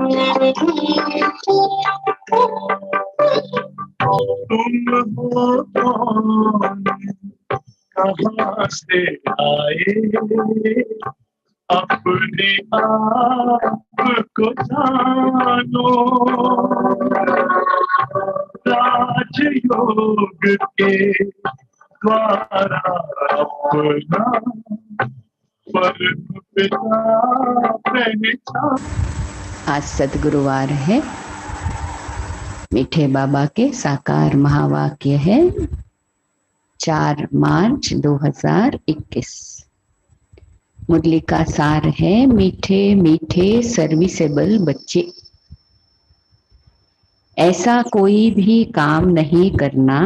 तुम हो कौन, कहाँ से आए, अपने आप को जानो, राजयोग के द्वारा अपना परम पिता पहचान। आज सद्गुरुवार है, मीठे बाबा के साकार महावाक्य है 4 मार्च 2021। मुरली का सार है, मीठे मीठे सर्विसेबल बच्चे, ऐसा कोई भी काम नहीं करना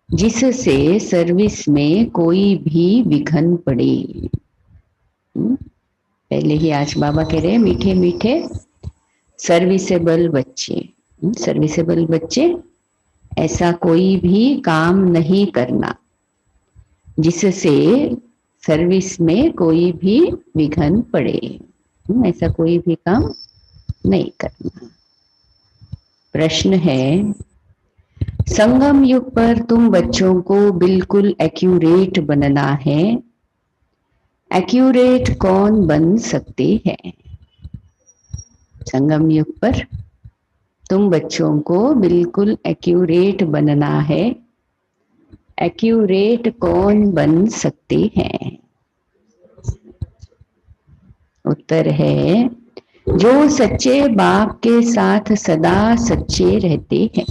जिससे सर्विस में कोई भी विघ्न पड़े। पहले ही आज बाबा कह रहे हैं मीठे मीठे सर्विसेबल बच्चे। सर्विसेबल बच्चे, ऐसा कोई भी काम नहीं करना जिससे सर्विस में कोई भी विघ्न पड़े। ऐसा कोई भी काम नहीं करना। प्रश्न है, संगम युग पर तुम बच्चों को बिल्कुल एक्यूरेट बनना है। एक्यूरेट कौन बन सकते हैं? संगम युग पर तुम बच्चों को बिल्कुल एक्यूरेट बनना है। एक्यूरेट कौन बन सकते हैं? उत्तर है, जो सच्चे बाप के साथ सदा सच्चे रहते हैं।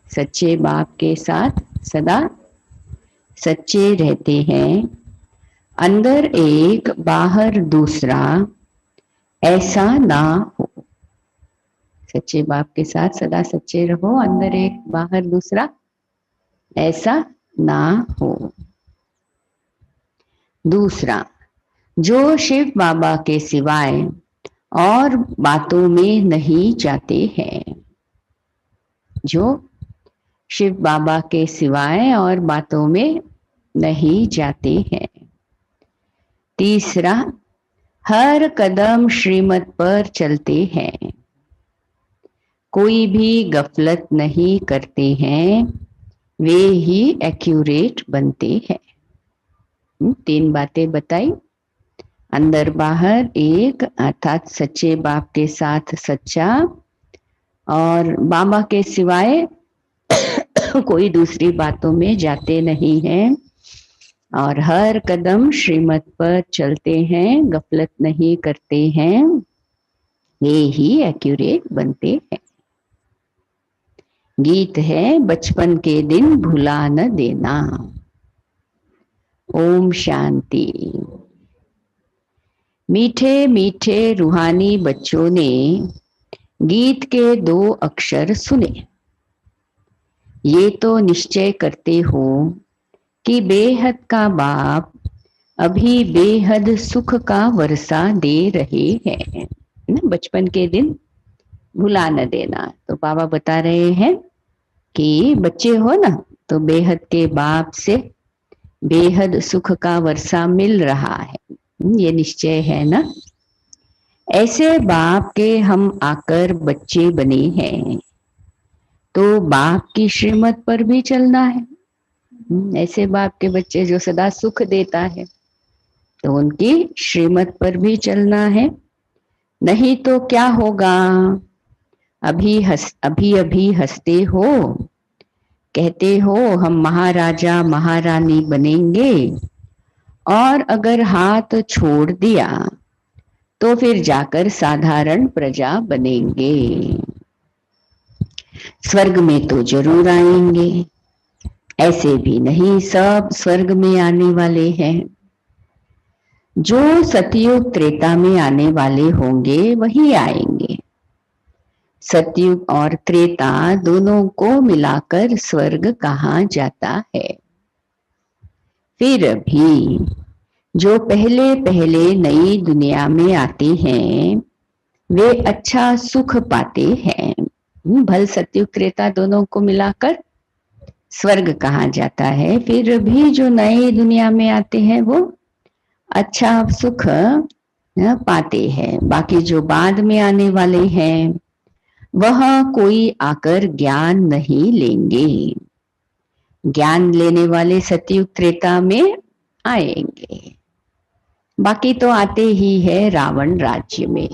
सच्चे बाप के साथ सदा सच्चे रहते हैं। अंदर एक बाहर दूसरा, ऐसा ना हो। सच्चे बाप के साथ सदा सच्चे रहो, अंदर एक बाहर दूसरा, ऐसा ना हो। दूसरा, जो शिव बाबा के सिवाय और बातों में नहीं जाते हैं। जो शिव बाबा के सिवाय और बातों में नहीं जाते हैं। तीसरा, हर कदम श्रीमत पर चलते हैं। कोई भी गफलत नहीं करते हैं, वे ही एक्यूरेट बनते हैं। 3 बातें बताई, अंदर बाहर एक, अर्थात सच्चे बाप के साथ सच्चा, और बाबा के सिवाय कोई दूसरी बातों में जाते नहीं हैं, और हर कदम श्रीमत पर चलते हैं, गफलत नहीं करते हैं, ये ही एक्यूरेट बनते हैं। गीत है, बचपन के दिन भुला न देना। ओम शांति। मीठे मीठे रूहानी बच्चों ने गीत के 2 अक्षर सुने। ये तो निश्चय करते हो कि बेहद का बाप अभी बेहद सुख का वर्षा दे रहे हैं। बचपन के दिन भुला न देना। तो बाबा बता रहे हैं कि बच्चे हो ना, तो बेहद के बाप से बेहद सुख का वर्षा मिल रहा है, ये निश्चय है ना। ऐसे बाप के हम आकर बच्चे बने हैं, तो बाप की श्रीमत पर भी चलना है। ऐसे बाप के बच्चे जो सदा सुख देता है, तो उनकी श्रीमत पर भी चलना है। नहीं तो क्या होगा? अभी अभी हंसते हो, कहते हो हम महाराजा महारानी बनेंगे, और अगर हाथ छोड़ दिया तो फिर जाकर साधारण प्रजा बनेंगे। स्वर्ग में तो जरूर आएंगे, ऐसे भी नहीं सब स्वर्ग में आने वाले हैं। जो सतयुग त्रेता में आने वाले होंगे वही आएंगे। सतयुग और त्रेता दोनों को मिलाकर स्वर्ग कहा जाता है। फिर भी जो पहले पहले नई दुनिया में आते हैं, वे अच्छा सुख पाते हैं। भल सतयुग त्रेता दोनों को मिलाकर स्वर्ग कहा जाता है। फिर भी जो नई दुनिया में आते हैं वो अच्छा सुख पाते हैं। बाकी जो बाद में आने वाले हैं वह कोई आकर ज्ञान नहीं लेंगे। ज्ञान लेने वाले सतयुग त्रेता में आएंगे, बाकी तो आते ही है रावण राज्य में,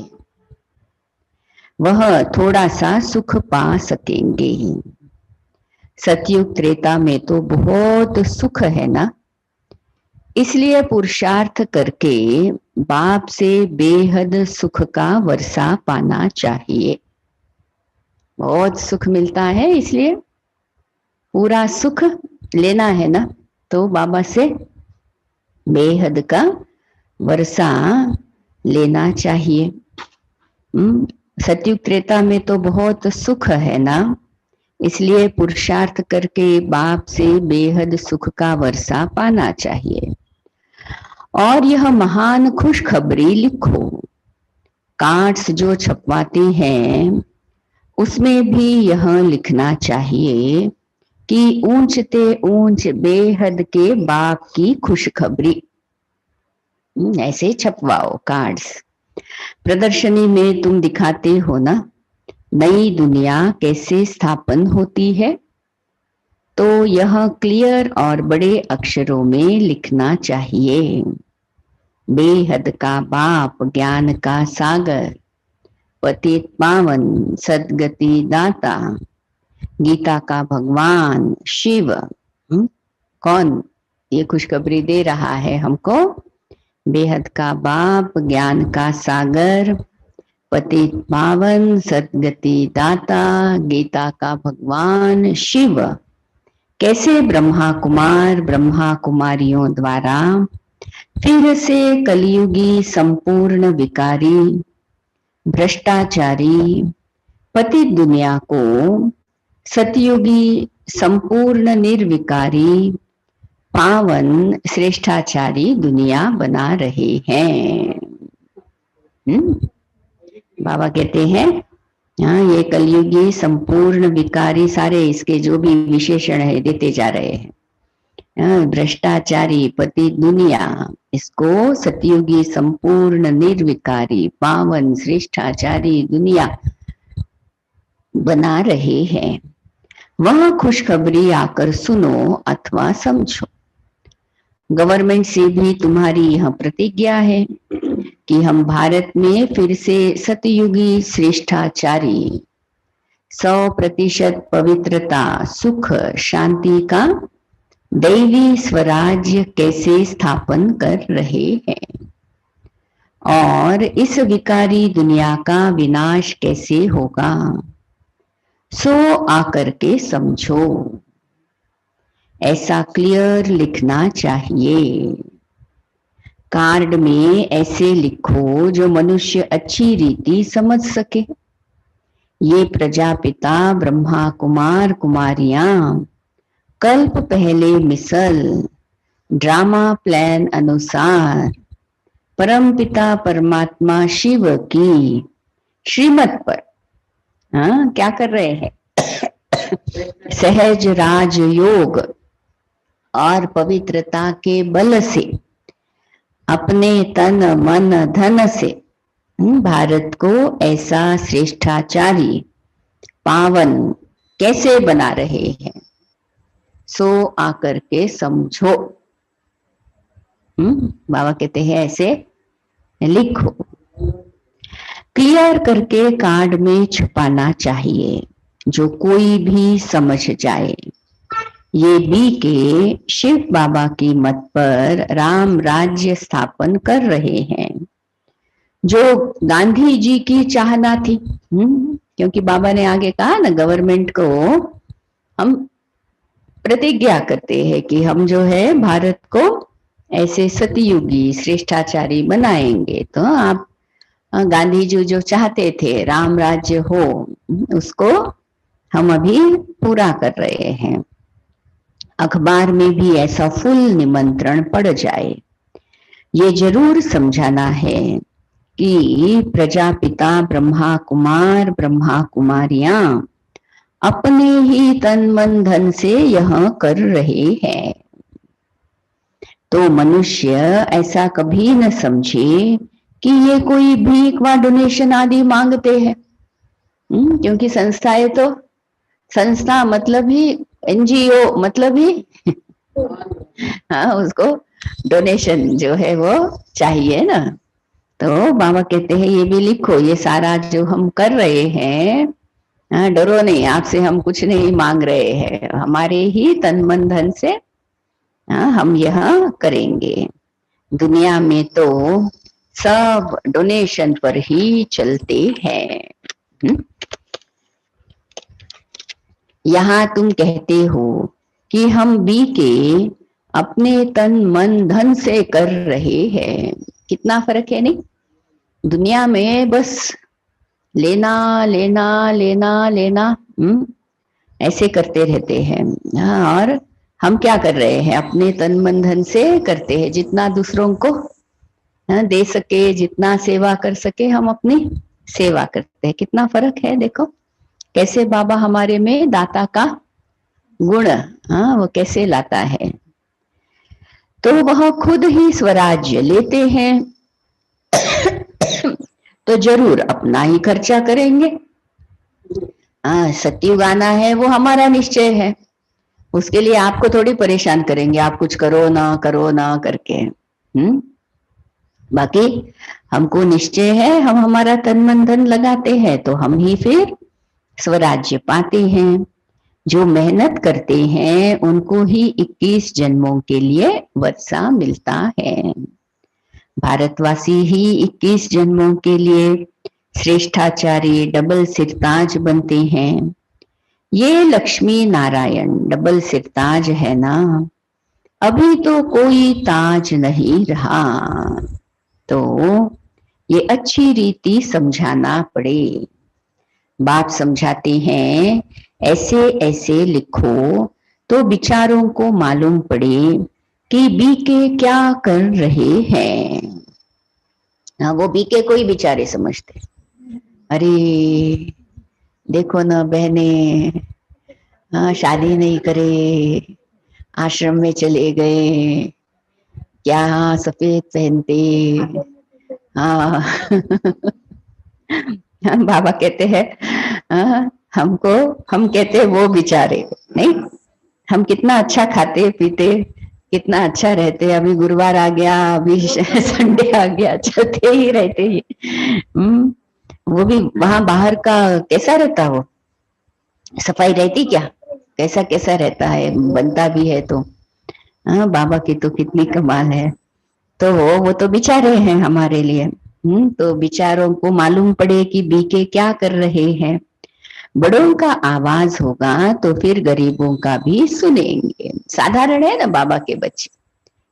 वह थोड़ा सा सुख पा सकेंगे। सतयुग त्रेता में तो बहुत सुख है ना, इसलिए पुरुषार्थ करके बाप से बेहद सुख का वर्षा पाना चाहिए। बहुत सुख मिलता है, इसलिए पूरा सुख लेना है ना, तो बाबा से बेहद का वर्षा लेना चाहिए। सतयुग त्रेता में तो बहुत सुख है ना, इसलिए पुरुषार्थ करके बाप से बेहद सुख का वर्षा पाना चाहिए। और यह महान खुशखबरी लिखो। कार्ड्स जो छपवाते हैं उसमें भी यह लिखना चाहिए कि ऊंचते ऊंच बेहद के बाप की खुशखबरी। ऐसे छपवाओ कार्ड्स। प्रदर्शनी में तुम दिखाते हो ना नई दुनिया कैसे स्थापन होती है, तो यह क्लियर और बड़े अक्षरों में लिखना चाहिए। बेहद का बाप ज्ञान का सागर, पतित पावन सदगति दाता, गीता का भगवान शिव। कौन ये खुशखबरी दे रहा है हमको? बेहद का बाप ज्ञान का सागर, पतित पावन सदगति दाता, गीता का भगवान शिव कैसे ब्रह्मा कुमार ब्रह्मा कुमारियों द्वारा फिर से कलयुगी संपूर्ण विकारी भ्रष्टाचारी पतित दुनिया को सतयुगी संपूर्ण निर्विकारी पावन श्रेष्ठाचारी दुनिया बना रहे हैं। बाबा कहते हैं हाँ, ये कलयुगी संपूर्ण विकारी सारे इसके जो भी विशेषण है देते जा रहे हैं। भ्रष्टाचारी पति दुनिया, इसको सतयुगी संपूर्ण निर्विकारी पावन श्रेष्ठाचारी दुनिया बना रहे हैं। वह खुशखबरी आकर सुनो अथवा समझो। गवर्नमेंट से भी तुम्हारी यह प्रतिज्ञा है कि हम भारत में फिर से सतयुगी श्रेष्ठाचारी 100% पवित्रता सुख शांति का दैवी स्वराज्य कैसे स्थापन कर रहे हैं और इस विकारी दुनिया का विनाश कैसे होगा, सो आकर के समझो। ऐसा क्लियर लिखना चाहिए। कार्ड में ऐसे लिखो जो मनुष्य अच्छी रीति समझ सके। ये प्रजापिता ब्रह्मा कुमार कुमारियां कल्प पहले मिसल ड्रामा प्लान अनुसार परम पिता परमात्मा शिव की श्रीमत पर क्या कर रहे हैं? सहज राज योग और पवित्रता के बल से अपने तन मन धन से भारत को ऐसा श्रेष्ठाचारी पावन कैसे बना रहे हैं, सो आकर के समझो। बाबा कहते हैं ऐसे लिखो, क्लियर करके कार्ड में छुपाना चाहिए जो कोई भी समझ जाए। ये बी के शिव बाबा की मत पर राम राज्य स्थापन कर रहे हैं, जो गांधी जी की चाहना थी। क्योंकि बाबा ने आगे कहा ना, गवर्नमेंट को हम प्रतिज्ञा करते हैं कि हम जो है भारत को ऐसे सतयुगी श्रेष्ठाचारी बनाएंगे। तो आप गांधी जी जो चाहते थे राम राज्य हो, उसको हम अभी पूरा कर रहे हैं। अखबार में भी ऐसा फुल निमंत्रण पड़ जाए। ये जरूर समझाना है कि प्रजापिता ब्रह्मा कुमार ब्रह्मा कुमारियां अपने ही तन मन धन से यह कर रहे हैं। तो मनुष्य ऐसा कभी न समझे कि ये कोई भीख व डोनेशन आदि मांगते हैं। क्योंकि संस्थाएं तो, संस्था मतलब ही एनजीओ मतलब ही हाँ, उसको डोनेशन जो है वो चाहिए ना। तो बाबा कहते हैं ये भी लिखो, ये सारा जो हम कर रहे हैं, हाँ, डरो नहीं, आपसे हम कुछ नहीं मांग रहे हैं, हमारे ही तन मन धन से हम यह करेंगे। दुनिया में तो सब डोनेशन पर ही चलते हैं। यहाँ तुम कहते हो कि हम बी के अपने तन मन धन से कर रहे हैं। कितना फर्क है नहीं, दुनिया में बस लेना लेना लेना लेना ऐसे करते रहते हैं। हाँ, और हम क्या कर रहे हैं, अपने तन मन धन से करते हैं, जितना दूसरों को दे सके, जितना सेवा कर सके हम अपनी सेवा करते हैं। कितना फर्क है, देखो कैसे बाबा हमारे में दाता का गुण वो कैसे लाता है। तो वह खुद ही स्वराज्य लेते हैं तो जरूर अपना ही खर्चा करेंगे। सत्युग आना है वो हमारा निश्चय है, उसके लिए आपको थोड़ी परेशान करेंगे, आप कुछ करो ना करके। बाकी हमको निश्चय है, हम हमारा तन मन धन लगाते हैं तो हम ही फिर स्वराज्य पाते हैं। जो मेहनत करते हैं उनको ही 21 जन्मों के लिए वर्षा मिलता है। भारतवासी ही 21 जन्मों के लिए श्रेष्ठाचार्य डबल सिरताज बनते हैं। ये लक्ष्मी नारायण डबल सिरताज है ना, अभी तो कोई ताज नहीं रहा। तो ये अच्छी रीति समझाना पड़े। बाप समझाते हैं ऐसे ऐसे लिखो तो विचारों को मालूम पड़े कि बीके क्या कर रहे हैं। वो बीके कोई बेचारे समझते, अरे देखो ना बहने, शादी नहीं करे, आश्रम में चले गए, क्या सफेद पहनते। बाबा कहते हैं हमको, हम कहते हैं वो बेचारे नहीं, हम कितना अच्छा खाते पीते, कितना अच्छा रहते, अभी गुरुवार आ गया, अभी संडे आ गया, चलते ही रहते ही। वो भी वहां बाहर का कैसा रहता, वो सफाई रहती क्या, कैसा कैसा रहता है, बनता भी है तो। बाबा की तो कितनी कमाल है। तो वो तो बेचारे हैं हमारे लिए। तो बेचारों को मालूम पड़े कि बीके क्या कर रहे हैं। बड़ों का आवाज होगा तो फिर गरीबों का भी सुनेंगे। साधारण है ना बाबा के बच्चे,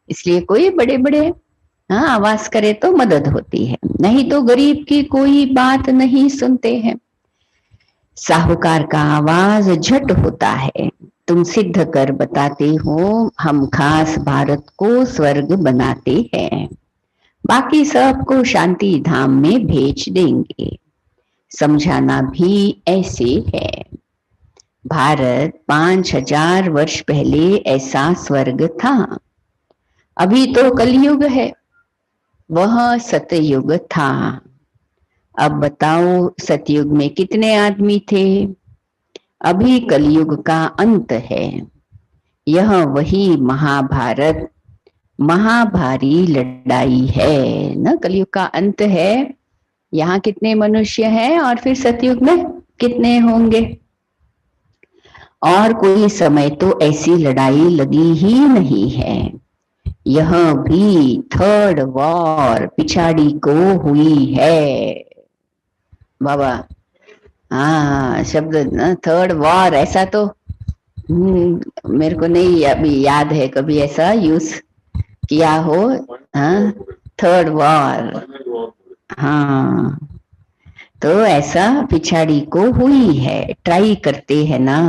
इसलिए कोई बड़े बड़े आवाज करे तो मदद होती है, नहीं तो गरीब की कोई बात नहीं सुनते हैं। साहूकार का आवाज झट होता है, तुम सिद्ध कर बताते हो हम खास भारत को स्वर्ग बनाते हैं, बाकी सबको शांति धाम में भेज देंगे। समझाना भी ऐसे है। भारत 5000 वर्ष पहले ऐसा स्वर्ग था, अभी तो कलयुग है, वह सतयुग था। अब बताओ सतयुग में कितने आदमी थे, अभी कलयुग का अंत है। यह वही महाभारत महाभारी लड़ाई है ना, कलयुग का अंत है। यहाँ कितने मनुष्य हैं और फिर सतयुग में कितने होंगे। और कोई समय तो ऐसी लड़ाई लगी ही नहीं है। यह भी थर्ड वॉर पिछाड़ी को हुई है बाबा। शब्द ना थर्ड वॉर, ऐसा तो मेरे को नहीं अभी याद है कभी ऐसा यूज किया हो। थर्ड वॉर, तो ऐसा पिछाड़ी को हुई है। ट्राई करते हैं ना,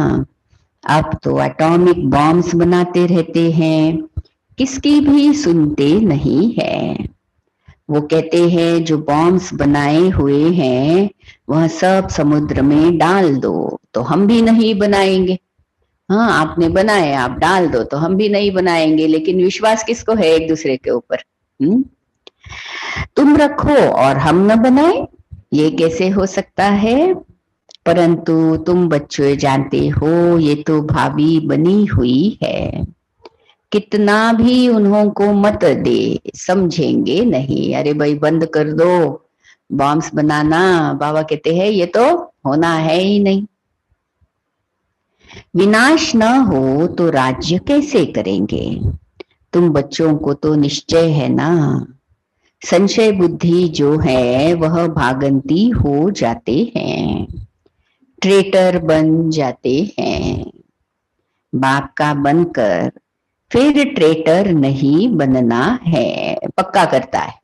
अब तो एटॉमिक बॉम्ब्स बनाते रहते हैं, किसकी भी सुनते नहीं है। वो कहते हैं जो बॉम्ब्स बनाए हुए हैं वह सब समुद्र में डाल दो, तो हम भी नहीं बनाएंगे। आपने बनाए, आप डाल दो तो हम भी नहीं बनाएंगे, लेकिन विश्वास किसको है एक दूसरे के ऊपर। तुम रखो और हम न बनाए, ये कैसे हो सकता है? परंतु तुम बच्चों जानते हो ये तो भावी बनी हुई है, कितना भी उन्हों को मत दे समझेंगे नहीं। अरे भाई बंद कर दो बॉम्ब्स बनाना, बाबा कहते हैं ये तो होना है ही नहीं। विनाश न हो तो राज्य कैसे करेंगे? तुम बच्चों को तो निश्चय है ना, संशय बुद्धि जो है वह भागंती हो जाते हैं, ट्रेटर बन जाते हैं। बाप का बनकर फिर ट्रेटर नहीं बनना है, पक्का करता है।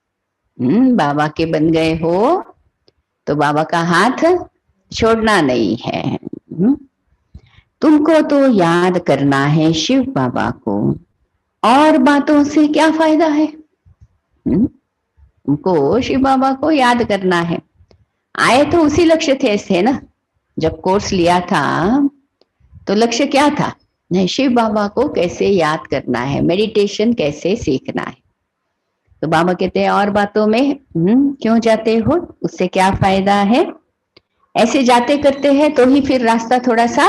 बाबा के बन गए हो तो बाबा का हाथ छोड़ना नहीं है। तुमको तो याद करना है शिव बाबा को, और बातों से क्या फायदा है? तुमको शिव बाबा को याद करना है। आए तो उसी लक्ष्य थे ना, जब कोर्स लिया था तो लक्ष्य क्या था? नहीं, शिव बाबा को कैसे याद करना है, मेडिटेशन कैसे सीखना है। तो बाबा कहते हैं और बातों में क्यों जाते हो, उससे क्या फायदा है? ऐसे जाते करते हैं तो ही फिर रास्ता थोड़ा सा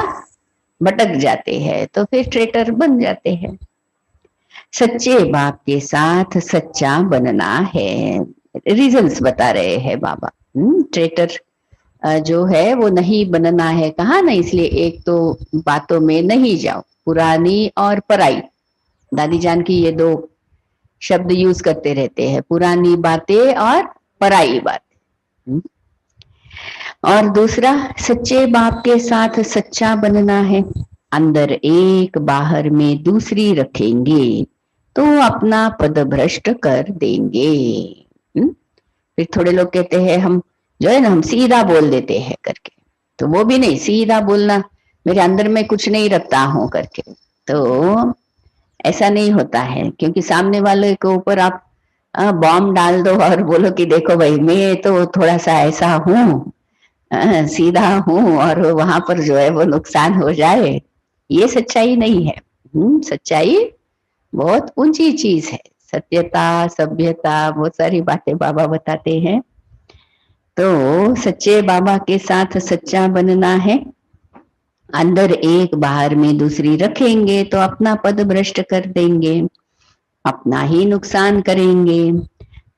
भटक जाते हैं, तो फिर ट्रेटर बन जाते हैं। सच्चे बाप के साथ सच्चा बनना है, रीजंस बता रहे हैं बाबा। ट्रेटर जो है वो नहीं बनना है, कहा ना, इसलिए एक तो बातों में नहीं जाओ, पुरानी और पराई। दादी जान की ये दो शब्द यूज करते रहते हैं, पुरानी बातें और पराई बातें। और दूसरा, सच्चे बाप के साथ सच्चा बनना है। अंदर एक बाहर में दूसरी रखेंगे तो अपना पद भ्रष्ट कर देंगे। फिर थोड़े लोग कहते हैं हम जो है ना, हम सीधा बोल देते हैं करके, तो वो भी नहीं, सीधा बोलना मेरे अंदर में कुछ नहीं रखता हूं करके, तो ऐसा नहीं होता है। क्योंकि सामने वाले के ऊपर आप बॉम्ब डाल दो और बोलो कि देखो भाई मैं तो थोड़ा सा ऐसा हूँ, सीधा हूँ, और वहां पर जो है वो नुकसान हो जाए, ये सच्चाई नहीं है। सच्चाई बहुत ऊंची चीज है, सत्यता, सभ्यता, बहुत सारी बातें बाबा बताते हैं। तो सच्चे बाबा के साथ सच्चा बनना है। अंदर एक बाहर में दूसरी रखेंगे तो अपना पद भ्रष्ट कर देंगे, अपना ही नुकसान करेंगे।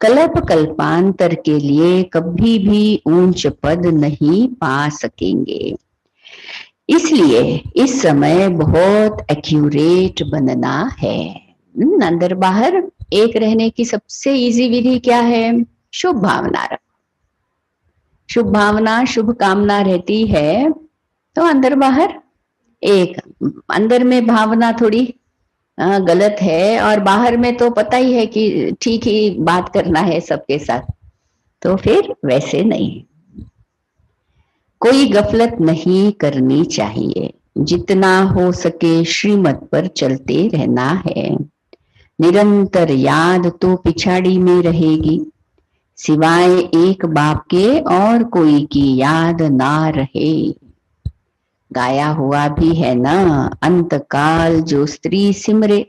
कल्प कल्पांतर के लिए कभी भी ऊंच पद नहीं पा सकेंगे। इसलिए इस समय बहुत एक्यूरेट बनना है। अंदर बाहर एक रहने की सबसे इजी विधि क्या है? शुभ भावना रखो। शुभ भावना, शुभ कामना रहती है तो अंदर बाहर एक, अंदर में भावना थोड़ी गलत है और बाहर में तो पता ही है कि ठीक ही बात करना है सबके साथ, तो फिर वैसे नहीं। कोई गफलत नहीं करनी चाहिए, जितना हो सके श्रीमत पर चलते रहना है। निरंतर याद तो पिछाड़ी में रहेगी, सिवाय एक बाप के और कोई की याद ना रहे। गाया हुआ भी है ना, अंतकाल जो स्त्री सिमरे,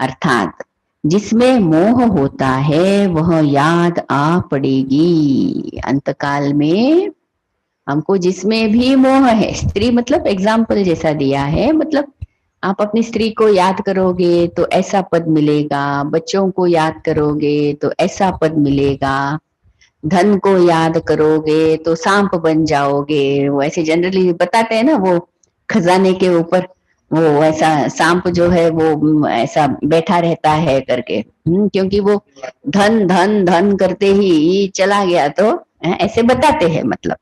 अर्थात जिसमें मोह होता है वह याद आ पड़ेगी। अंतकाल में हमको जिसमें भी मोह है, स्त्री मतलब एग्जाम्पल जैसा दिया है, मतलब आप अपनी स्त्री को याद करोगे तो ऐसा पद मिलेगा, बच्चों को याद करोगे तो ऐसा पद मिलेगा, धन को याद करोगे तो सांप बन जाओगे। वो ऐसे जनरली बताते हैं ना, वो खजाने के ऊपर वो ऐसा सांप जो है वो ऐसा बैठा रहता है करके, क्योंकि वो धन धन धन करते ही चला गया, तो ऐसे बताते हैं मतलब।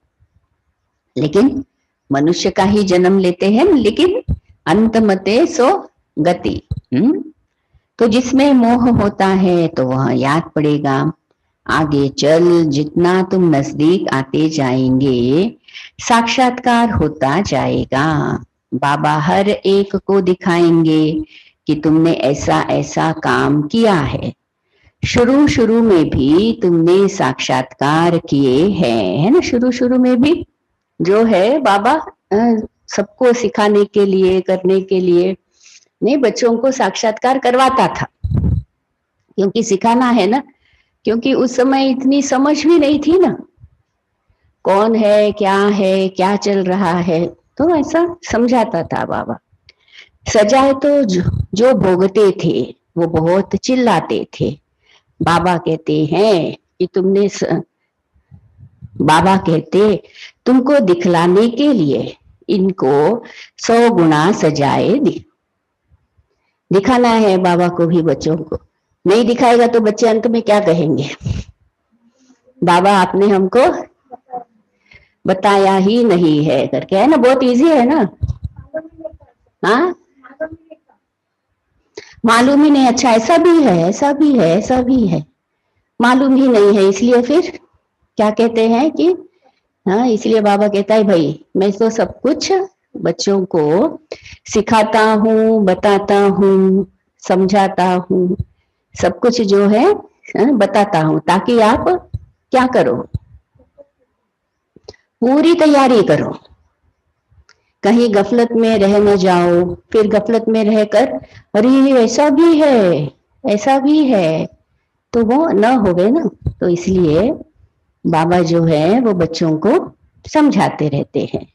लेकिन मनुष्य का ही जन्म लेते हैं, लेकिन अंत मते सो गति। तो जिसमें मोह होता है तो वह याद पड़ेगा। आगे चल जितना तुम नजदीक आते जाएंगे साक्षात्कार होता जाएगा। बाबा हर एक को दिखाएंगे कि तुमने ऐसा ऐसा काम किया है। शुरू शुरू में भी तुमने साक्षात्कार किए हैं, है ना, शुरू शुरू में भी जो है बाबा सबको सिखाने के लिए, करने के लिए नहीं, बच्चों को साक्षात्कार करवाता था, क्योंकि सिखाना है ना। क्योंकि उस समय इतनी समझ भी नहीं थी ना, कौन है, क्या चल रहा है, तो ऐसा समझाता था बाबा। सजाए तो जो भोगते थे वो बहुत चिल्लाते थे। बाबा कहते हैं कि बाबा कहते तुमको दिखलाने के लिए इनको 100 गुना सजाए दिखाना है बाबा को भी, बच्चों को। नहीं दिखाएगा तो बच्चे अंत में क्या कहेंगे, बाबा आपने हमको बताया ही नहीं है करके, है ना। बहुत इजी है ना। हाँ, मालूम ही नहीं। अच्छा, ऐसा भी है, ऐसा भी है, ऐसा भी है, मालूम ही नहीं है, इसलिए फिर क्या कहते हैं कि हाँ, इसलिए बाबा कहता है भाई मैं तो सब कुछ बच्चों को सिखाता हूँ, बताता हूँ, समझाता हूँ, सब कुछ जो है बताता हूँ, ताकि आप क्या करो, पूरी तैयारी करो, कहीं गफलत में रह न जाओ। फिर गफलत में रहकर अरे ऐसा भी है, ऐसा भी है, तो वो न होवे ना। तो इसलिए बाबा जो है वो बच्चों को समझाते रहते हैं।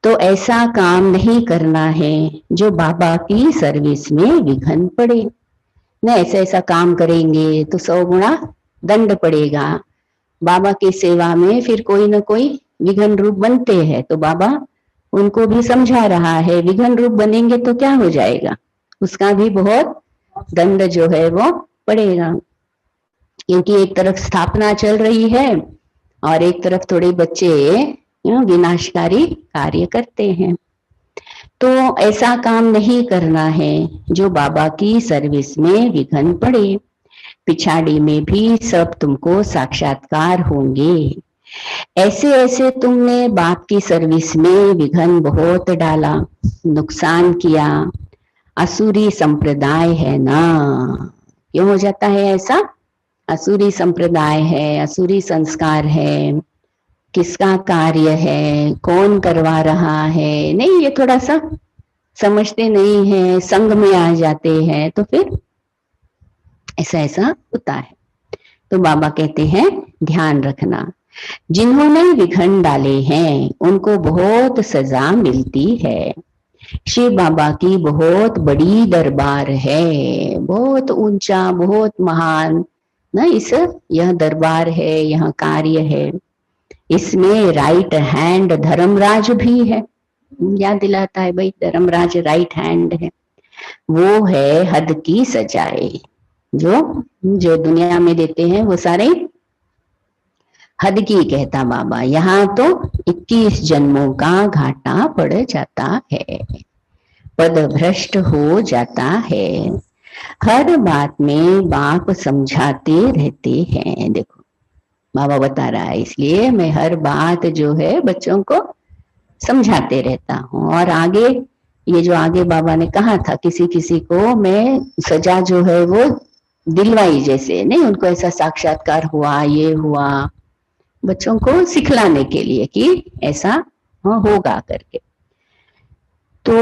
तो ऐसा काम नहीं करना है जो बाबा की सर्विस में विघन पड़े। न ऐसा ऐसा काम करेंगे तो 100 गुना दंड पड़ेगा। बाबा की सेवा में फिर कोई न कोई विघन रूप बनते हैं, तो बाबा उनको भी समझा रहा है विघन रूप बनेंगे तो क्या हो जाएगा, उसका भी बहुत दंड जो है वो पड़ेगा। क्योंकि एक तरफ स्थापना चल रही है और एक तरफ थोड़े बच्चे विनाशकारी कार्य करते हैं। तो ऐसा काम नहीं करना है जो बाबा की सर्विस में विघन पड़े। पिछाड़ी में भी सब तुमको साक्षात्कार होंगे। ऐसे ऐसे तुमने बाप की सर्विस में विघन बहुत डाला, नुकसान किया, असुरी संप्रदाय है ना। क्यों हो जाता है ऐसा? असुरी संप्रदाय है, असुरी संस्कार है, किसका कार्य है, कौन करवा रहा है, नहीं ये थोड़ा सा समझते नहीं है, संग में आ जाते हैं, तो फिर ऐसा ऐसा होता है। तो बाबा कहते हैं ध्यान रखना, जिन्होंने विघन डाले हैं उनको बहुत सजा मिलती है। शिव बाबा की बहुत बड़ी दरबार है, बहुत ऊंचा, बहुत महान ना इस यह दरबार है, यह कार्य है। इसमें राइट हैंड धर्मराज भी है। याद दिलाता है भाई, धर्मराज राइट हैंड है। वो है हद की सजाए, जो जो दुनिया में देते हैं वो सारे हद की, कहता बाबा। यहाँ तो 21 जन्मों का घाटा पड़ जाता है, पद भ्रष्ट हो जाता है। हर बात में बाप समझाते रहते हैं। देखो बाबा बता रहा है, इसलिए मैं हर बात जो है बच्चों को समझाते रहता हूँ। और आगे ये जो आगे बाबा ने कहा था, किसी किसी को मैं सजा जो है वो दिलवाई, जैसे नहीं उनको ऐसा साक्षात्कार हुआ, ये हुआ, बच्चों को सिखलाने के लिए कि ऐसा होगा करके। तो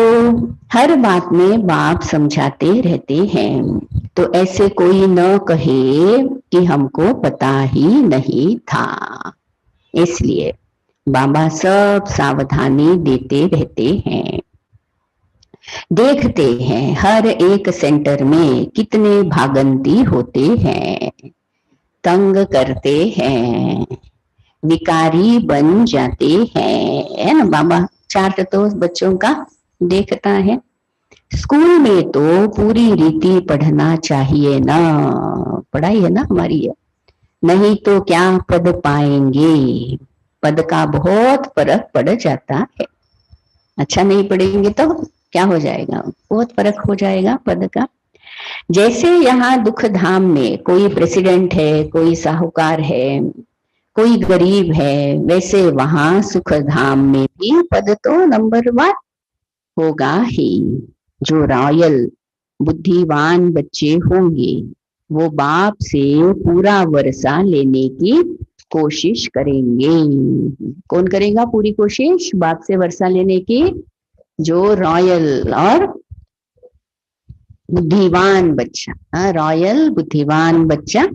हर बात में बाप समझाते रहते हैं। तो ऐसे कोई न कहे कि हमको पता ही नहीं था। इसलिए बाबा सब सावधानी देते रहते हैं। देखते हैं हर एक सेंटर में कितने भागंती होते हैं, तंग करते हैं, विकारी बन जाते हैं, है ना। बाबा चार्ट तो बच्चों का देखता है। स्कूल में तो पूरी रीति पढ़ना चाहिए ना, पढ़ाई है ना हमारी है, नहीं तो क्या पद पाएंगे। पद का बहुत फर्क पड़ जाता है। अच्छा नहीं पढ़ेंगे तो क्या हो जाएगा, बहुत फर्क हो जाएगा पद का। जैसे यहाँ दुख धाम में कोई प्रेसिडेंट है, कोई साहूकार है, कोई गरीब है, वैसे वहां सुख धाम में भी पद तो नंबर 1 होगा ही। जो रॉयल बुद्धिवान बच्चे होंगे वो बाप से पूरा वर्षा लेने की कोशिश करेंगे। कौन करेगा पूरी कोशिश बाप से वर्षा लेने की? जो रॉयल और बुद्धिवान बच्चा, रॉयल बुद्धिवान बच्चा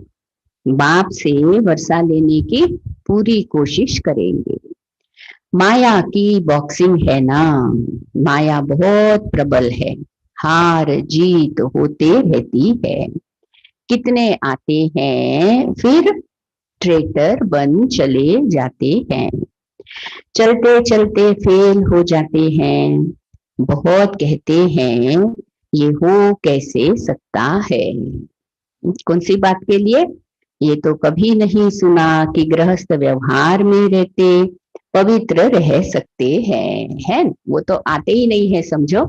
बाप से वर्षा लेने की पूरी कोशिश करेंगे। माया की बॉक्सिंग है ना, माया बहुत प्रबल है, हार जीत होते रहती है। कितने आते हैं फिर ट्रेटर बन चले जाते हैं, चलते चलते फेल हो जाते हैं। बहुत कहते हैं ये हो कैसे सकता है। कौन सी बात के लिए? ये तो कभी नहीं सुना कि गृहस्थ व्यवहार में रहते पवित्र रह सकते हैं, है वो तो आते ही नहीं है समझो।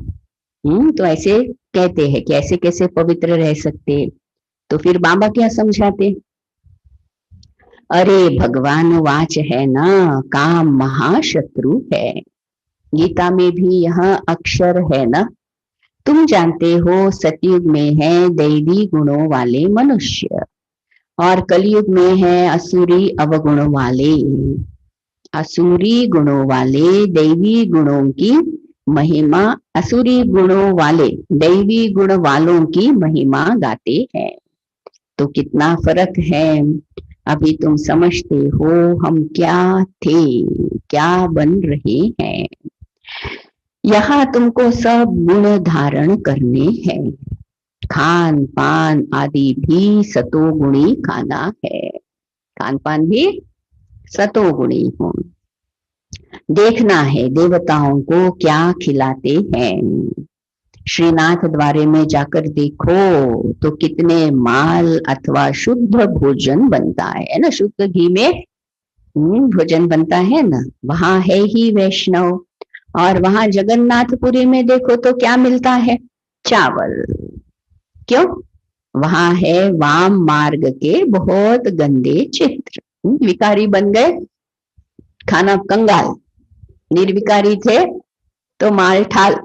तो ऐसे कहते हैं कि ऐसे कैसे पवित्र रह सकते। तो फिर बाबा क्या समझाते? अरे भगवान वाच है ना, काम महाशत्रु है। गीता में भी यह अक्षर है ना। तुम जानते हो सतयुग में है दैवी गुणों वाले मनुष्य और कलयुग में है असुरी अवगुण वाले। असुरी गुणों वाले दैवी गुणों की महिमा, असुरी गुणों वाले दैवी गुण वालों की महिमा गाते हैं। तो कितना फर्क है। अभी तुम समझते हो हम क्या थे, क्या बन रहे हैं। यहाँ तुमको सब गुण धारण करने हैं। खान पान आदि भी सतोगुणी खाना है। खान पान भी सतोगुणी हो। देखना है देवताओं को क्या खिलाते हैं। श्रीनाथ द्वारे में जाकर देखो तो कितने माल अथवा शुद्ध भोजन बनता है ना, शुद्ध घी में भोजन बनता है ना। वहां है ही वैष्णव। और वहां जगन्नाथपुरी में देखो तो क्या मिलता है? चावल। क्यों? वहां है वाम मार्ग के बहुत गंदे चित्र। विकारी बन गए, खाना कंगाल। निर्विकारी थे तो माल ठाल।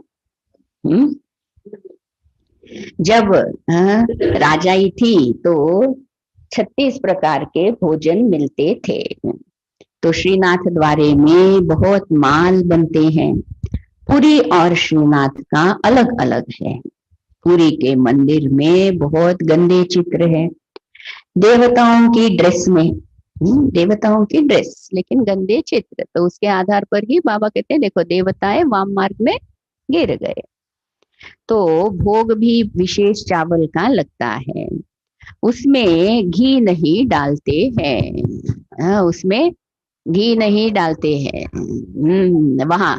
जब राजाई थी तो 36 प्रकार के भोजन मिलते थे। तो श्रीनाथ द्वारे में बहुत माल बनते हैं। पुरी और श्रीनाथ का अलग अलग है। पुरी के मंदिर में बहुत गंदे चित्र है, देवताओं की ड्रेस में, देवताओं की ड्रेस लेकिन गंदे चित्र। तो उसके आधार पर ही बाबा कहते हैं देखो देवताएं वाम मार्ग में गिर गए। तो भोग भी विशेष चावल का लगता है, उसमें घी नहीं डालते हैं। उसमें घी नहीं डालते हैं वहां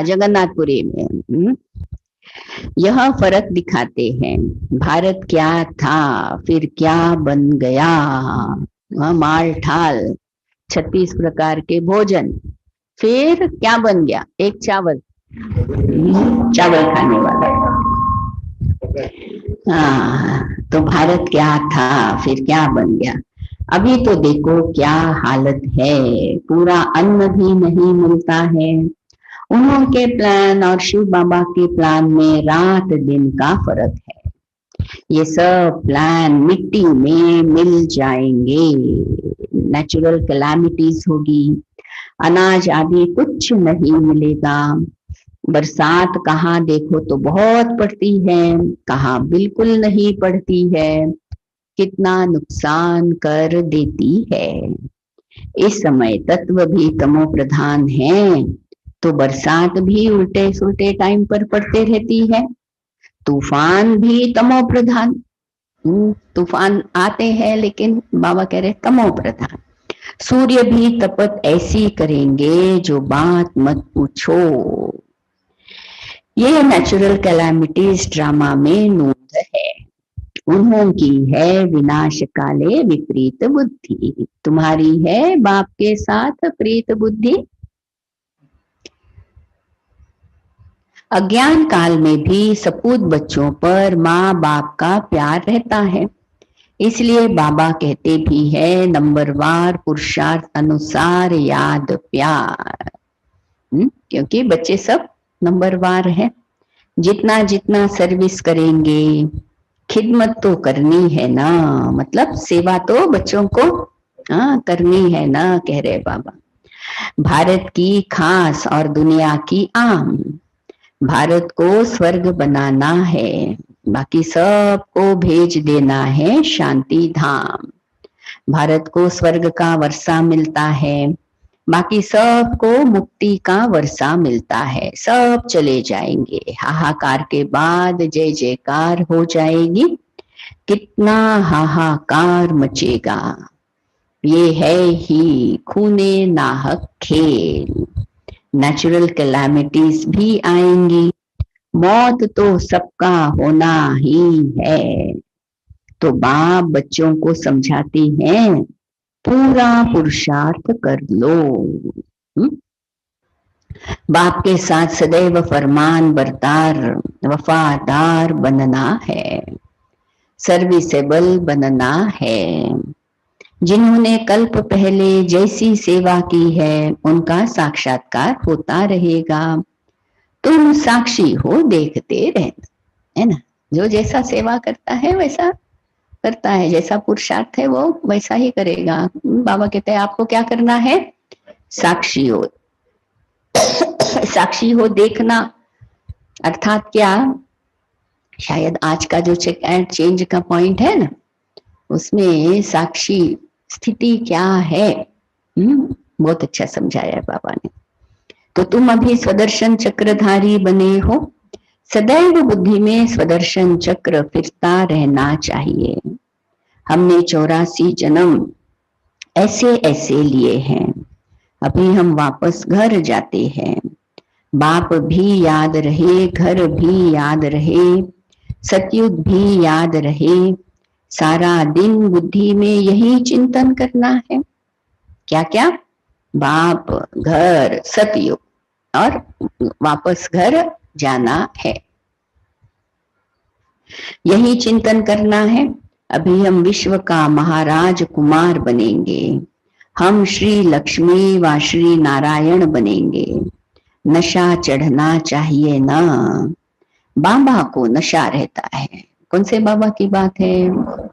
जगन्नाथपुरी में। यह फर्क दिखाते हैं। भारत क्या था फिर क्या बन गया। माल ठाल 36 प्रकार के भोजन, फिर क्या बन गया? एक चावल, चावल खाने वाला। हाँ, तो भारत क्या था फिर क्या बन गया। अभी तो देखो क्या हालत है, पूरा अन्न भी नहीं मिलता है। उनके प्लान और शिव बाबा के प्लान में रात दिन का फर्क है। ये सब प्लान मिट्टी में मिल जाएंगे। नेचुरल कैलामिटीज होगी, अनाज आदि कुछ नहीं मिलेगा। बरसात कहाँ देखो तो बहुत पड़ती है, कहाँ बिल्कुल नहीं पड़ती है। कितना नुकसान कर देती है। इस समय तत्व भी तमो प्रधान है तो बरसात भी उल्टे सुल्टे टाइम पर पड़ते रहती है। तूफान भी तमो प्रधान। तूफान आते हैं लेकिन बाबा कह रहे तमो प्रधान। सूर्य भी तपत ऐसी करेंगे जो बात मत पूछो। ये नेचुरल कैलामिटीज ड्रामा में नूंद है। उन्हों की है विनाश काले विपरीत बुद्धि। तुम्हारी है बाप के साथ प्रीत बुद्धि। अज्ञान काल में भी सपूत बच्चों पर माँ बाप का प्यार रहता है। इसलिए बाबा कहते भी है नंबरवार पुरुषार्थ अनुसार याद प्यार। क्योंकि बच्चे सब नंबरवार है। जितना जितना सर्विस करेंगे, खिदमत तो करनी है ना, मतलब सेवा तो बच्चों को करनी है ना, कह रहे बाबा। भारत की खास और दुनिया की आम। भारत को स्वर्ग बनाना है। बाकी सबको भेज देना है शांति धाम। भारत को स्वर्ग का वर्षा मिलता है, बाकी सबको मुक्ति का वर्षा मिलता है। सब चले जाएंगे, हाहाकार के बाद जय जयकार हो जाएगी। कितना हाहाकार मचेगा, ये है ही खूने नाहक खेल। नेचुरल कैलामिटीज भी आएंगी, मौत तो सबका होना ही है। तो बाप बच्चों को समझाती हैं, पूरा पुरुषार्थ कर लो। बाप के साथ सदैव फरमान बरदार वफादार बनना है, सर्विसेबल बनना है। जिन्होंने कल्प पहले जैसी सेवा की है उनका साक्षात्कार होता रहेगा। तुम साक्षी हो, देखते रहना, है ना। जो जैसा सेवा करता है वैसा करता है, जैसा पुरुषार्थ है वो वैसा ही करेगा। बाबा कहते हैं आपको क्या करना है, साक्षी हो। साक्षी हो देखना अर्थात क्या, शायद आज का जो चेक एंड चेंज का पॉइंट है ना, उसमें साक्षी स्थिति क्या है, बहुत अच्छा समझाया है बाबा ने। तो तुम अभी स्वदर्शन चक्रधारी बने हो, सदैव बुद्धि में स्वदर्शन चक्र फिरता रहना चाहिए। हमने 84 जन्म ऐसे ऐसे लिए हैं, अभी हम वापस घर जाते हैं। बाप भी याद रहे, घर भी याद रहे, सतयुग भी याद रहे। सारा दिन बुद्धि में यही चिंतन करना है। क्या क्या, बाप, घर, सतयुग और वापस घर जाना है, यही चिंतन करना है। अभी हम विश्व का महाराज कुमार बनेंगे, हम श्री लक्ष्मी व श्री नारायण बनेंगे। नशा चढ़ना चाहिए ना, बाबा को नशा रहता है। कौन से बाबा की बात है,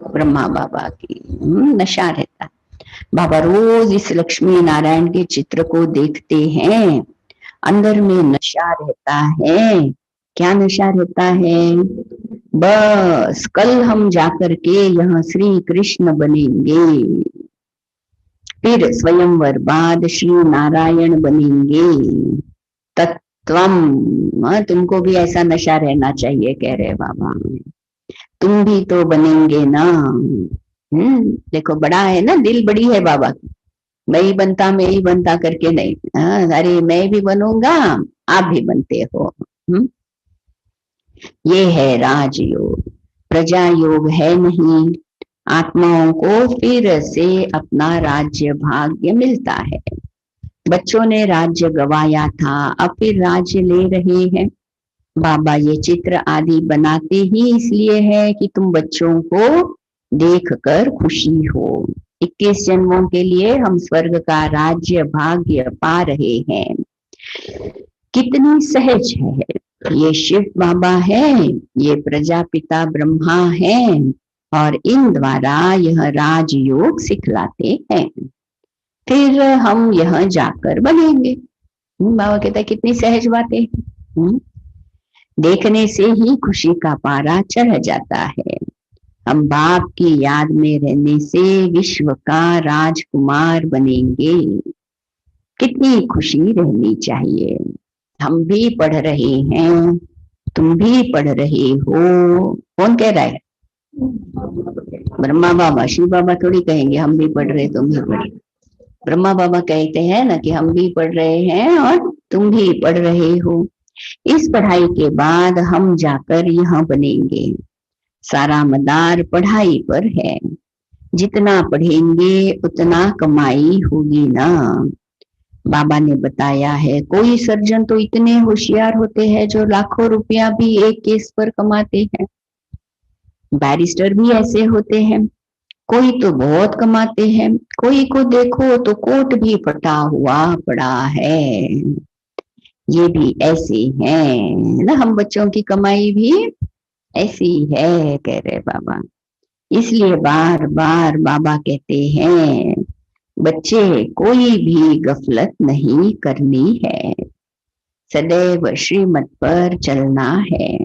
ब्रह्मा बाबा की। नशा रहता है। बाबा रोज इस लक्ष्मी नारायण के चित्र को देखते हैं, अंदर में नशा रहता है। क्या नशा रहता है, बस कल हम जाकर के यहाँ श्री कृष्ण बनेंगे, फिर स्वयंवर बाद श्री नारायण बनेंगे। तत्वम, तुमको भी ऐसा नशा रहना चाहिए, कह रहे बाबा। तुम भी तो बनेंगे ना। देखो बड़ा है ना, दिल बड़ी है बाबा की। मैं ही बनता करके नहीं, अरे मैं भी बनूंगा, आप भी बनते हो। ये है राजयोग, प्रजा योग है नहीं। आत्माओं को फिर से अपना राज्य भाग्य मिलता है। बच्चों ने राज्य गवाया था, अब फिर राज्य ले रहे हैं। बाबा ये चित्र आदि बनाते ही इसलिए है कि तुम बच्चों को देखकर खुशी हो। 21 जन्मों के लिए हम स्वर्ग का राज्य भाग्य पा रहे हैं। कितनी सहज है। ये शिव बाबा है, ये प्रजापिता ब्रह्मा है और इन द्वारा यह राजयोग सिखलाते हैं। फिर हम यह जाकर बनेंगे। बाबा कहता है कितनी सहज बातें। देखने से ही खुशी का पारा चढ़ जाता है। हम बाप की याद में रहने से विश्व का राजकुमार बनेंगे। कितनी खुशी रहनी चाहिए। हम भी पढ़ रहे हैं, तुम भी पढ़ रहे हो। कौन कह रहा है, ब्रह्मा बाबा। शिव बाबा थोड़ी कहेंगे हम भी पढ़ रहे तुम भी पढ़। ब्रह्मा बाबा कहते हैं ना कि हम भी पढ़ रहे हैं और तुम भी पढ़ रहे हो। इस पढ़ाई के बाद हम जाकर यहाँ बनेंगे। सारा मदार पढ़ाई पर है। जितना पढ़ेंगे उतना कमाई होगी ना। बाबा ने बताया है, कोई सर्जन तो इतने होशियार होते हैं जो लाखों रुपया भी एक केस पर कमाते हैं। बैरिस्टर भी ऐसे होते हैं, कोई तो बहुत कमाते हैं। कोई को देखो तो कोट भी फटा हुआ पड़ा है। ये भी ऐसे हैं ना, हम बच्चों की कमाई भी ऐसी है, कह रहे बाबा। इसलिए बार बार बाबा कहते हैं, बच्चे कोई भी गफलत नहीं करनी है, सदैव श्रीमत पर चलना है।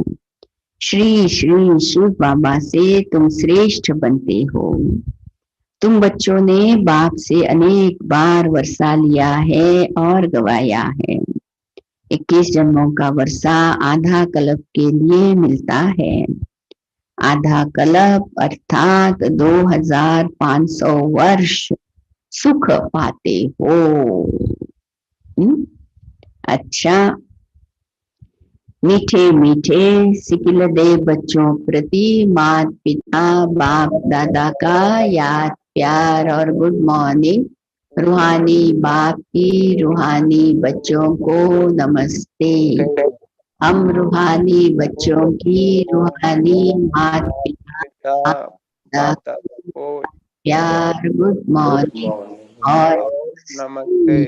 श्री श्री शिव बाबा से तुम श्रेष्ठ बनते हो। तुम बच्चों ने बाप से अनेक बार वर्षा लिया है और गवाया है। 21 जन्मों का वर्षा आधा कल्प के लिए मिलता है। आधा कल्प अर्थात 2500 वर्ष सुख पाते हो। अच्छा, मीठे मीठे सिकिल दे बच्चों प्रति माता पिता बाप दादा का याद प्यार और गुड मॉर्निंग। रूहानी बाप की रूहानी बच्चों को नमस्ते। हम रूहानी बच्चों की रूहानी माता पिता को प्यार गुड मॉर्निंग और नमस्ते।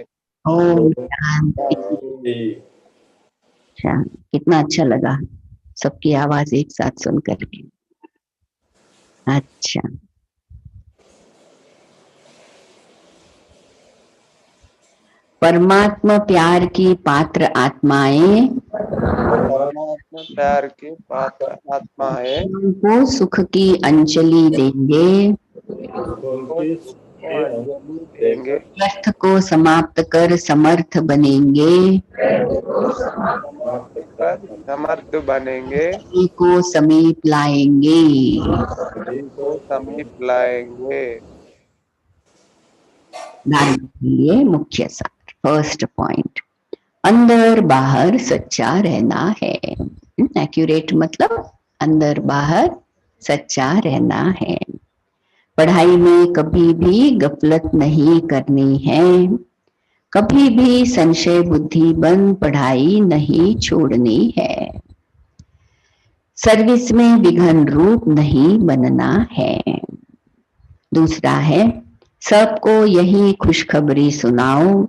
ओम शांति। अच्छा, कितना अच्छा लगा सबकी आवाज एक साथ सुन करके। अच्छा, परमात्मा प्यार की पात्र आत्माएं परमात्मा प्यार की पात्र आत्माएं उनको सुख की अंजलि देंगे। देंगे। व्यर्थ को समाप्त कर समर्थ बनेंगे। समर्थ बनेंगे। को समीप लाएंगे। को समीप लाएंगे। ध्यान रखिए, मुख्य सार फर्स्ट पॉइंट, अंदर बाहर सच्चा रहना है। एक्यूरेट मतलब अंदर बाहर सच्चा रहना है। पढ़ाई में कभी भी गफलत नहीं करनी है। कभी भी संशय बुद्धि बन पढ़ाई नहीं छोड़नी है। सर्विस में विघन रूप नहीं बनना है। दूसरा है, सबको यही खुशखबरी सुनाओ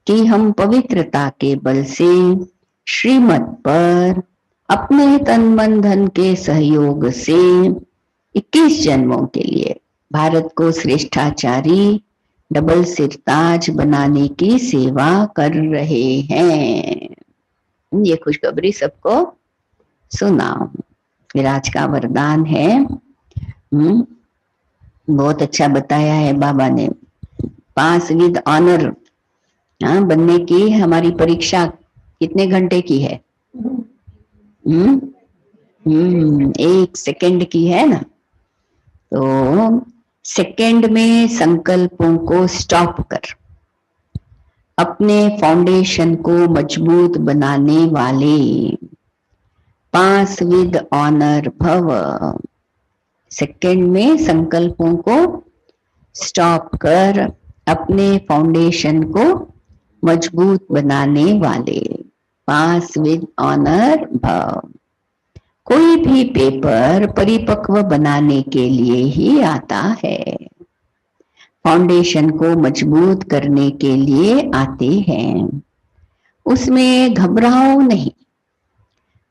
कि हम पवित्रता के बल से श्रीमत पर अपने तन मन धन के सहयोग से 21 जन्मों के लिए भारत को श्रेष्ठाचारी डबल सिरताज बनाने की सेवा कर रहे हैं। ये खुशखबरी सबको सुनाओ। विराज का वरदान है। बहुत अच्छा बताया है बाबा ने। पास विद ऑनर बनने की हमारी परीक्षा कितने घंटे की है? 1 सेकंड की है ना। तो सेकंड में संकल्पों को स्टॉप कर अपने फाउंडेशन को मजबूत बनाने वाले पास विद ऑनर भव। सेकंड में संकल्पों को स्टॉप कर अपने फाउंडेशन को मजबूत बनाने वाले पास विद ऑनर भव। कोई भी पेपर परिपक्व बनाने के लिए ही आता है, फाउंडेशन को मजबूत करने के लिए आते हैं। उसमें घबराओ नहीं।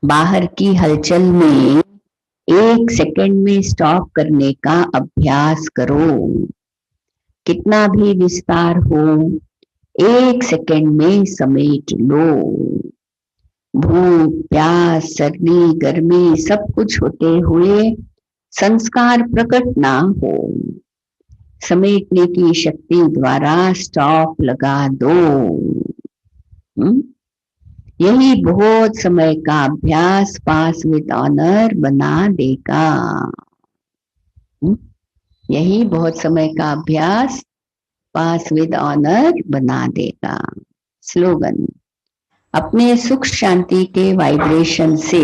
बाहर की हलचल में 1 सेकंड में स्टॉप करने का अभ्यास करो। कितना भी विस्तार हो 1 सेकंड में समेट लो। भूख प्यास सर्दी गर्मी सब कुछ होते हुए संस्कार प्रकट ना हो, समेटने की शक्ति द्वारा स्टॉप लगा दो। यही बहुत समय का अभ्यास पास विद ऑनर बना देगा। यही बहुत समय का अभ्यास पास विद ऑनर बना देगा। स्लोगन, अपने सुख शांति के वाइब्रेशन से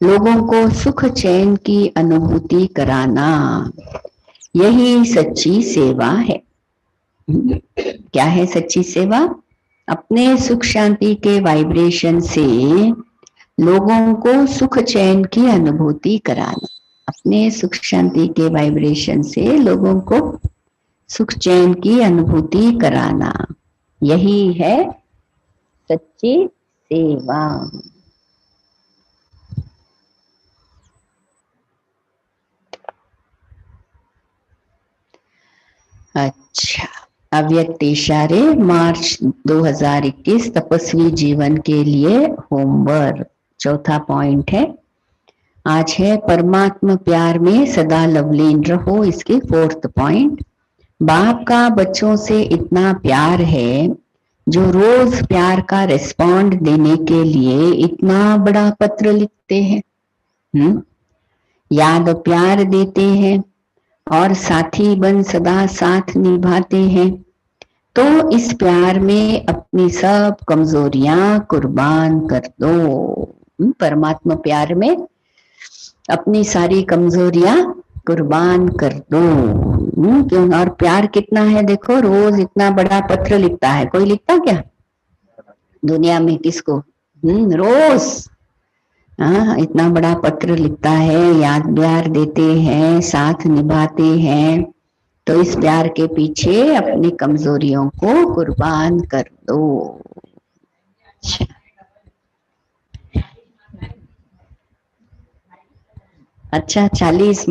लोगों को सुख चैन की अनुभूति कराना, यही सच्ची सेवा है। क्या है सच्ची सेवा? अपने सुख शांति के वाइब्रेशन से लोगों को सुख चैन की अनुभूति कराना। अपने सुख शांति के वाइब्रेशन से लोगों को सुख चैन की अनुभूति कराना, यही है सच्ची सेवा। अच्छा, अव्यक्त इशारे मार्च 2021 तपस्वी जीवन के लिए होमवर्क। चौथा पॉइंट है, आज है परमात्मा प्यार में सदा लवलीन रहो, इसके 4th पॉइंट। बाप का बच्चों से इतना प्यार है जो रोज प्यार का रिस्पॉन्ड देने के लिए इतना बड़ा पत्र लिखते हैं, याद प्यार देते हैं और साथी बन सदा साथ निभाते हैं। तो इस प्यार में अपनी सब कमजोरियां कुर्बान कर दो। परमात्मा प्यार में अपनी सारी कमजोरियां कुर्बान कर दो। क्यों? और प्यार कितना है देखो, रोज इतना बड़ा पत्र लिखता है। कोई लिखता क्या दुनिया में किसको? रोज हाँ इतना बड़ा पत्र लिखता है, याद प्यार देते हैं, साथ निभाते हैं। तो इस प्यार के पीछे अपनी कमजोरियों को कुर्बान कर दो। अच्छा 40